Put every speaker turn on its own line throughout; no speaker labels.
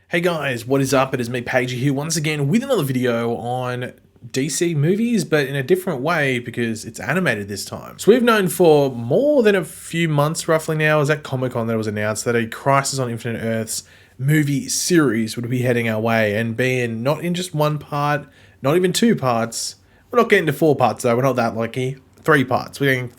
Hey guys, what is up? It is me, Pagey here, once again with another video on DC movies, but in a different way because it's animated this time. So we've known for more than a few months roughly now, as at Comic-Con that it was announced that a Crisis on Infinite Earths movie series would be heading our way and being not in just one part, not even two parts. We're not getting to 4 parts though, we're not that lucky. 3 parts. We're getting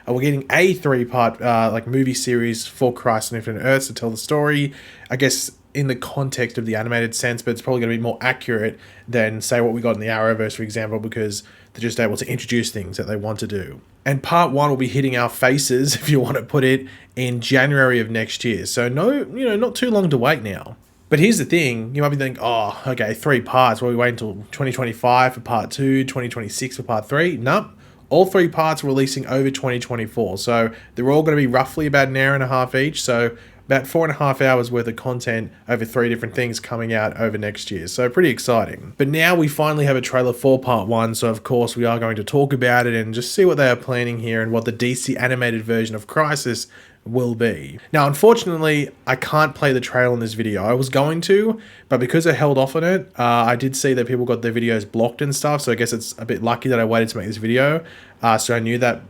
we're getting a 3-part like movie series for Crisis on Infinite Earths to tell the story. I guess in the context of the animated sense, but it's probably going to be more accurate than, say, what we got in the Arrowverse, for example, because they're just able to introduce things that they want to do. And part 1 will be hitting our faces, if you want to put it, in January of next year. So not too long to wait now. But here's the thing, you might be thinking, oh, okay, 3 parts. Well, we wait until 2025 for part 2, 2026 for part 3. Nope. All 3 parts are releasing over 2024. So they're all going to be roughly about an hour and a half each. So about 4.5 hours worth of content over 3 different things coming out over next year. So pretty exciting. But now we finally have a trailer for part 1. So of course we are going to talk about it and just see what they are planning here and what the DC animated version of Crisis will be. Now, unfortunately, I can't play the trailer in this video. I was going to, but because I held off on it, I did see that people got their videos blocked and stuff. So I guess it's a bit lucky that I waited to make this video. So I knew that,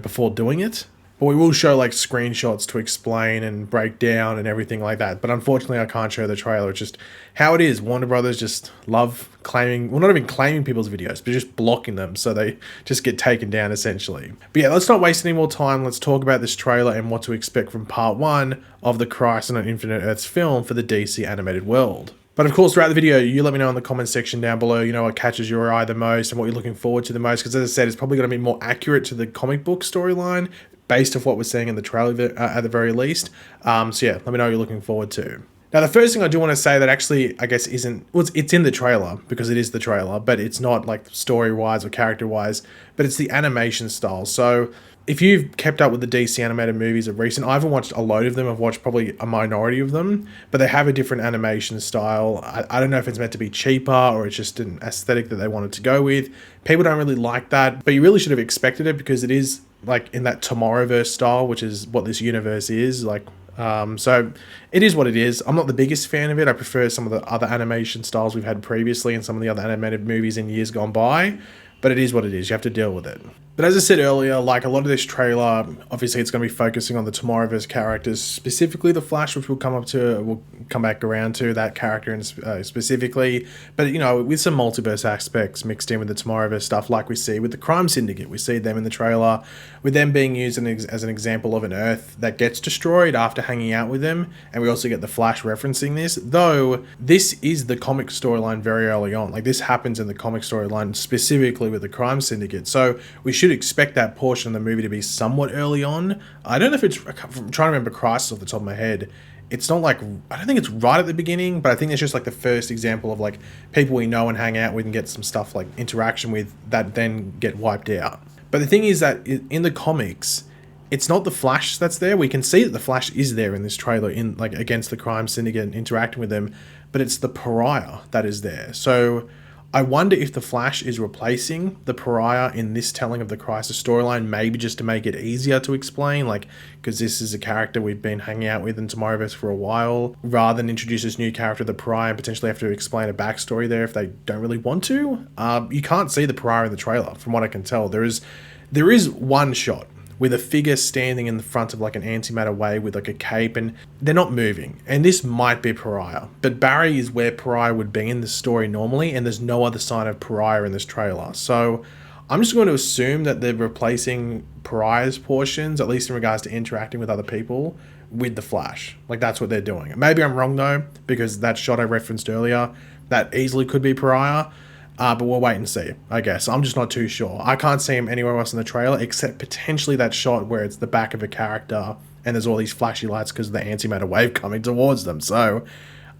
before doing it. But we will show like screenshots to explain and break down and everything like that. But unfortunately, I can't show the trailer. It's just how it is. Warner Brothers just love claiming, well, not even claiming people's videos, but just blocking them. So they just get taken down essentially. But yeah, let's not waste any more time. Let's talk about this trailer and what to expect from part 1 of the Crisis on Infinite Earths film for the DC animated world. But of course, throughout the video, you let me know in the comment section down below, what catches your eye the most and what you're looking forward to the most. Because as I said, it's probably going to be more accurate to the comic book storyline based off what we're seeing in the trailer at the very least. So yeah, let me know what you're looking forward to. Now, the first thing I do want to say that actually, I guess, it's in the trailer because it is the trailer, but it's not like story-wise or character-wise, but it's the animation style. So if you've kept up with the DC animated movies of recent, I haven't watched a load of them. I've watched probably a minority of them, but they have a different animation style. I don't know if it's meant to be cheaper or it's just an aesthetic that they wanted to go with. People don't really like that, but you really should have expected it because it is like in that Tomorrowverse style, which is what this universe is like. So it is what it is. I'm not the biggest fan of it. I prefer some of the other animation styles we've had previously and some of the other animated movies in years gone by, but it is what it is. You have to deal with it. But as I said earlier, like a lot of this trailer, obviously it's going to be focusing on the Tomorrowverse characters, specifically the Flash, which we'll come back around to that character specifically. But, with some multiverse aspects mixed in with the Tomorrowverse stuff, like we see with the Crime Syndicate. We see them in the trailer, with them being used as an example of an Earth that gets destroyed after hanging out with them. And we also get the Flash referencing this, though this is the comic storyline very early on. Like this happens in the comic storyline, specifically with the Crime Syndicate. So we should expect that portion of the movie to be somewhat early on. I don't know if I'm trying to remember Crisis off the top of my head. It's not like, I don't think it's right at the beginning, but I think it's just like the first example of like people we know and hang out with and get some stuff like interaction with that then get wiped out. But the thing is that in the comics, it's not the Flash that's there. We can see that the Flash is there in this trailer in like against the Crime Syndicate and interacting with them, but it's the Pariah that is there. So I wonder if the Flash is replacing the Pariah in this telling of the Crisis storyline, maybe just to make it easier to explain, like, because this is a character we've been hanging out with in Tomorrowverse for a while, rather than introduce this new character, the Pariah, and potentially have to explain a backstory there if they don't really want to. You can't see the Pariah in the trailer, from what I can tell. There is one shot with a figure standing in the front of like an antimatter wave with like a cape, and they're not moving. And this might be Pariah, but Barry is where Pariah would be in the story normally, and there's no other sign of Pariah in this trailer. So I'm just going to assume that they're replacing Pariah's portions, at least in regards to interacting with other people, with the Flash. Like that's what they're doing. Maybe I'm wrong though, because that shot I referenced earlier, that easily could be Pariah. But we'll wait and see, I guess. I'm just not too sure. I can't see him anywhere else in the trailer except potentially that shot where it's the back of a character and there's all these flashy lights because of the antimatter wave coming towards them. So,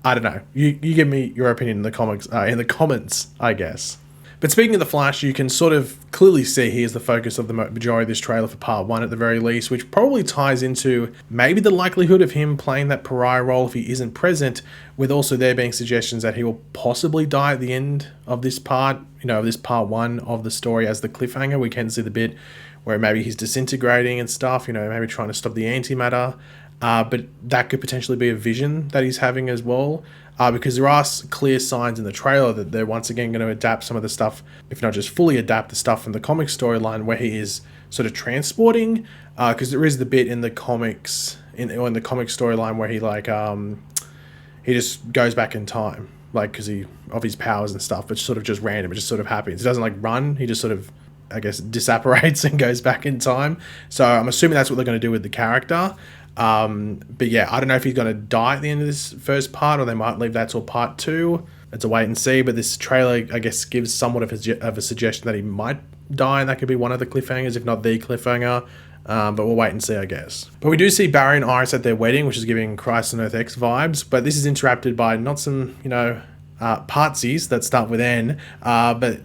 I don't know. You give me your opinion in the comments, I guess. But speaking of the Flash, you can sort of clearly see he is the focus of the majority of this trailer for part 1 at the very least, which probably ties into maybe the likelihood of him playing that Pariah role if he isn't present, with also there being suggestions that he will possibly die at the end of this part, of this part 1 of the story as the cliffhanger. We can see the bit where maybe he's disintegrating and stuff, maybe trying to stop the antimatter. but that could potentially be a vision that he's having as well. Because there are clear signs in the trailer that they're once again going to adapt some of the stuff, if not just fully adapt the stuff from the comic storyline where he is sort of transporting. Because there is the bit in the comics, in the comic storyline where he he just goes back in time, like because of his powers and stuff, but sort of just random. It just sort of happens. He doesn't like run. He just sort of, I guess, disapparates and goes back in time. So I'm assuming that's what they're going to do with the character. But yeah, I don't know if he's going to die at the end of this first part, or they might leave that till part 2. It's a wait and see, but this trailer, I guess, gives somewhat of a suggestion that he might die, and that could be one of the cliffhangers, if not the cliffhanger. But we'll wait and see, I guess. But we do see Barry and Iris at their wedding, which is giving Christ on Earth X vibes, but this is interrupted by not some, partsies that start with N, but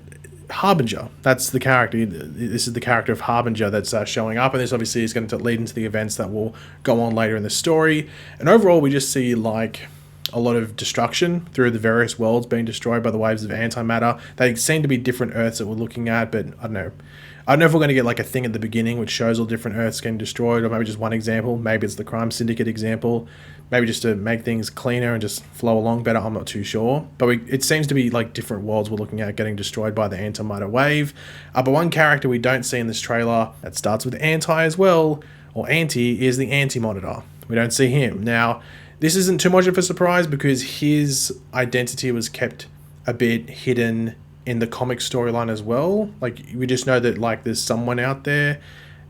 Harbinger. That's the character. This is the character of Harbinger that's showing up, and this obviously is going to lead into the events that will go on later in the story. And overall, we just see like a lot of destruction through the various worlds being destroyed by the waves of antimatter. They seem to be different Earths that we're looking at, but I don't know. I don't know if we're going to get like a thing at the beginning which shows all different Earths getting destroyed, or maybe just one example. Maybe it's the Crime Syndicate example. Maybe just to make things cleaner and just flow along better. I'm not too sure. But it seems to be like different worlds we're looking at getting destroyed by the antimatter wave. But one character we don't see in this trailer that starts with anti as well, or anti, is the Anti-Monitor. We don't see him. Now, this isn't too much of a surprise because his identity was kept a bit hidden in the comic storyline as well. Like, we just know that like there's someone out there,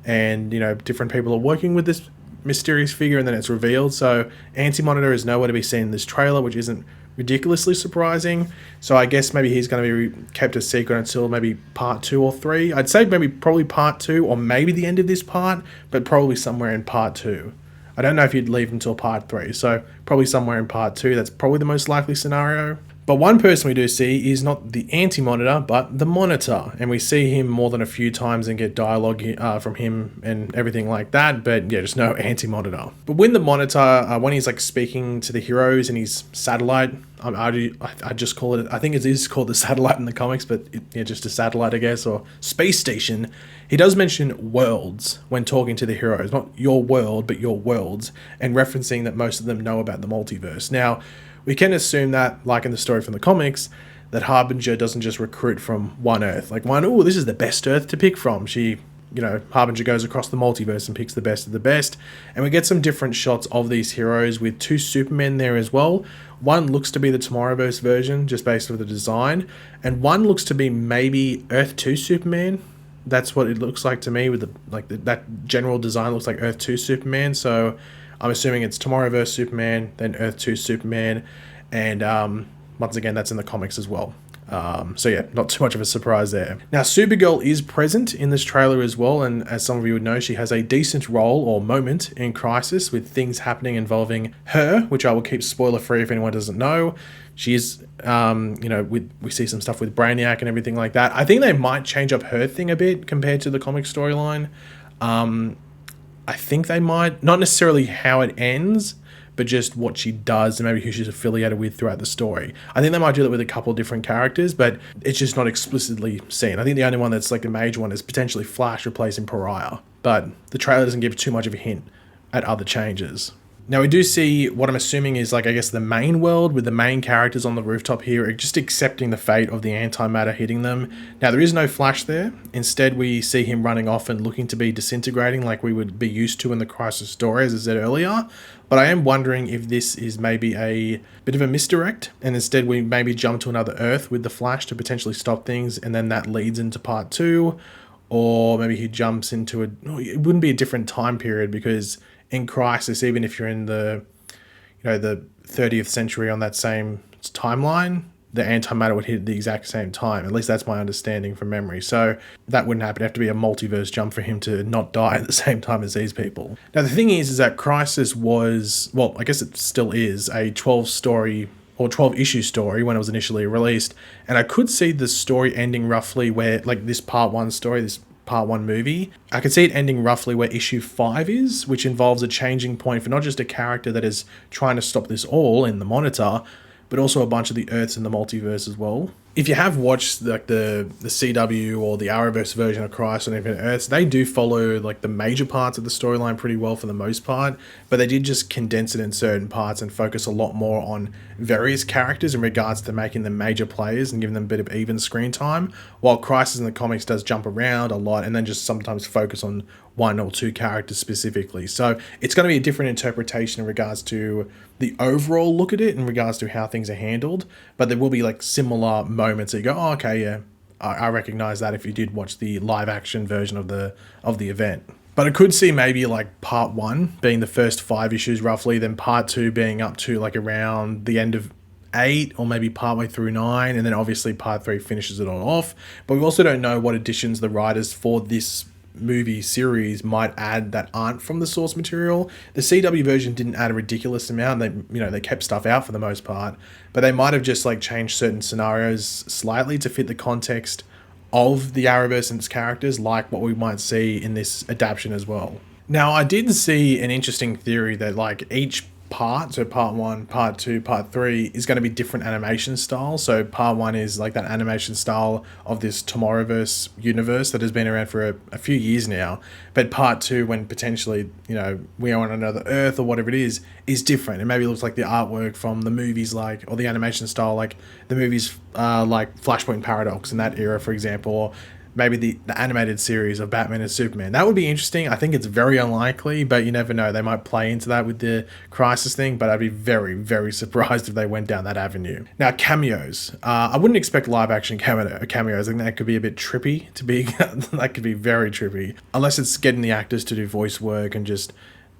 and different people are working with this mysterious figure, and then it's revealed. So Anti-Monitor is nowhere to be seen in this trailer, which isn't ridiculously surprising. So I guess maybe he's going to be kept a secret until maybe part 2 or 3. I'd say probably part 2, or maybe the end of this part, but probably somewhere in part 2. I don't know if you'd leave until part 3, so probably somewhere in part 2. That's probably the most likely scenario. But one person we do see is not the Anti-Monitor, but the Monitor. And we see him more than a few times and get dialogue from him and everything like that. But yeah, just no Anti-Monitor. But when the Monitor, when he's like speaking to the heroes in his satellite, I just call it, I think it is called the satellite in the comics, but just a satellite, I guess, or space station. He does mention worlds when talking to the heroes. Not your world, but your worlds. And referencing that most of them know about the multiverse. Now, we can assume that, like in the story from the comics, that Harbinger doesn't just recruit from one Earth. Like this is the best Earth to pick from. Harbinger goes across the multiverse and picks the best of the best. And we get some different shots of these heroes with 2 Supermen there as well. One looks to be the Tomorrowverse version, just based on the design. And one looks to be maybe Earth 2 Superman. That's what it looks like to me, with that general design looks like Earth 2 Superman. So I'm assuming it's Tomorrowverse Superman, then Earth 2 Superman, and once again, that's in the comics as well. So yeah, not too much of a surprise there. Now, Supergirl is present in this trailer as well, and as some of you would know, she has a decent role or moment in Crisis with things happening involving her, which I will keep spoiler free if anyone doesn't know. She is, we see some stuff with Brainiac and everything like that. I think they might change up her thing a bit compared to the comic storyline. I think they might, not necessarily how it ends, but just what she does and maybe who she's affiliated with throughout the story. I think they might do that with a couple of different characters, but it's just not explicitly seen. I think the only one that's like a major one is potentially Flash replacing Pariah, but the trailer doesn't give too much of a hint at other changes. Now, we do see what I'm assuming is, the main world with the main characters on the rooftop here, just accepting the fate of the antimatter hitting them. Now, there is no Flash there. Instead, we see him running off and looking to be disintegrating like we would be used to in the Crisis story, as I said earlier. But I am wondering if this is maybe a bit of a misdirect, and instead we maybe jump to another Earth with the Flash to potentially stop things, and then that leads into part 2. Or maybe he jumps into it wouldn't be a different time period, because in Crisis, even if you're in the 30th century on that same timeline, the antimatter would hit at the exact same time. At least that's my understanding from memory. So that wouldn't happen. It'd have to be a multiverse jump for him to not die at the same time as these people. Now, the thing is that Crisis was, well, I guess it still is, a 12-story or 12-issue story when it was initially released. And I could see the story ending roughly where, this part 1 story, this part 1 movie, I could see it ending roughly where issue 5 is, which involves a changing point for not just a character that is trying to stop this all in the Monitor, but also a bunch of the Earths in the multiverse as well. if you have watched like the CW or the Arrowverse version of Christ on Infinite Earths, they do follow like the major parts of the storyline pretty well for the most part, but they did just condense it in certain parts and focus a lot more on various characters in regards to making them major players and giving them a bit of even screen time, while Crisis in the comics does jump around a lot and then just sometimes focus on one or two characters specifically. So it's going to be a different interpretation in regards to the overall look at it in regards to how things are handled, but there will be like similar moments that you go, oh, okay, yeah, I recognize that if you did watch the live action version of the event. But I could see maybe like part 1 being the first 5 issues roughly, then part 2 being up to like around the end of 8 or maybe partway through 9, and then obviously part 3 finishes it all off. But we also don't know what additions the writers for this movie series might add that aren't from the source material. The CW version didn't add a ridiculous amount. They kept stuff out for the most part, but they might have just like changed certain scenarios slightly to fit the context of the Arrowverse and its characters, like what we might see in this adaptation as well. Now, I did see an interesting theory that like each part, so part 1, part 2, part 3 is going to be different animation styles. So part 1 is like that animation style of this Tomorrowverse universe that has been around for a few years now, but part 2, when potentially we are on another Earth or whatever it is different, and maybe it looks like the artwork from the movies, like, or the animation style like the movies like Flashpoint Paradox in that era, for example, or maybe the animated series of Batman and Superman. That would be interesting. I think it's very unlikely, but you never know. They might play into that with the Crisis thing, but I'd be very, very surprised if they went down that avenue. Now, cameos. I wouldn't expect live action cameos. I think that could be a bit trippy to be, that could be very trippy. Unless it's getting the actors to do voice work and just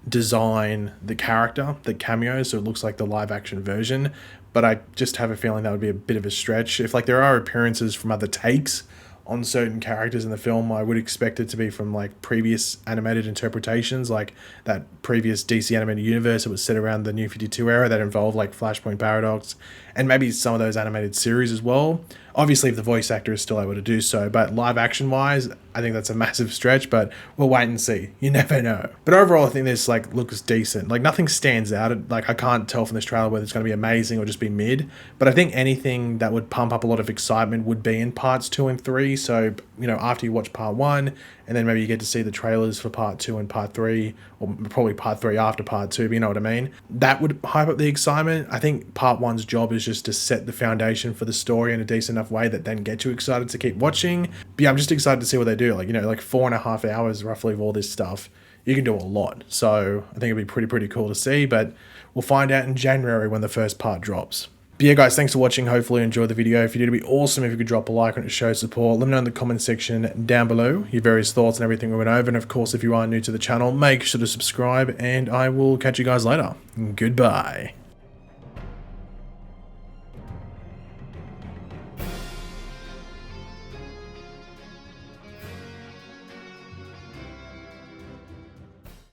design the character, the cameos, so it looks like the live action version. But I just have a feeling that would be a bit of a stretch. If like there are appearances from other takes on certain characters in the film, I would expect it to be from like previous animated interpretations, like that previous DC animated universe that was set around the New 52 era that involved like Flashpoint Paradox, and maybe some of those animated series as well. Obviously, if the voice actor is still able to do so, but live action wise, I think that's a massive stretch, but we'll wait and see. You never know. But overall, I think this like looks decent. Like nothing stands out. Like I can't tell from this trailer whether it's going to be amazing or just be mid, but I think anything that would pump up a lot of excitement would be in parts 2 and 3. So, after you watch part 1, and then maybe you get to see the trailers for part 2 and part 3, or probably part 3 after part 2, but you know what I mean? That would hype up the excitement. I think part 1's job is just to set the foundation for the story in a decent enough way that then gets you excited to keep watching. But yeah, I'm just excited to see what they do. Like, like 4.5 hours roughly of all this stuff. You can do a lot. So I think it'd be pretty cool to see, but we'll find out in January when the first part drops. But yeah, guys, thanks for watching. Hopefully you enjoyed the video. If you did, it'd be awesome if you could drop a like on it to show support. Let me know in the comment section down below your various thoughts and everything we went over. And of course, if you are new to the channel, make sure to subscribe, and I will catch you guys later. Goodbye.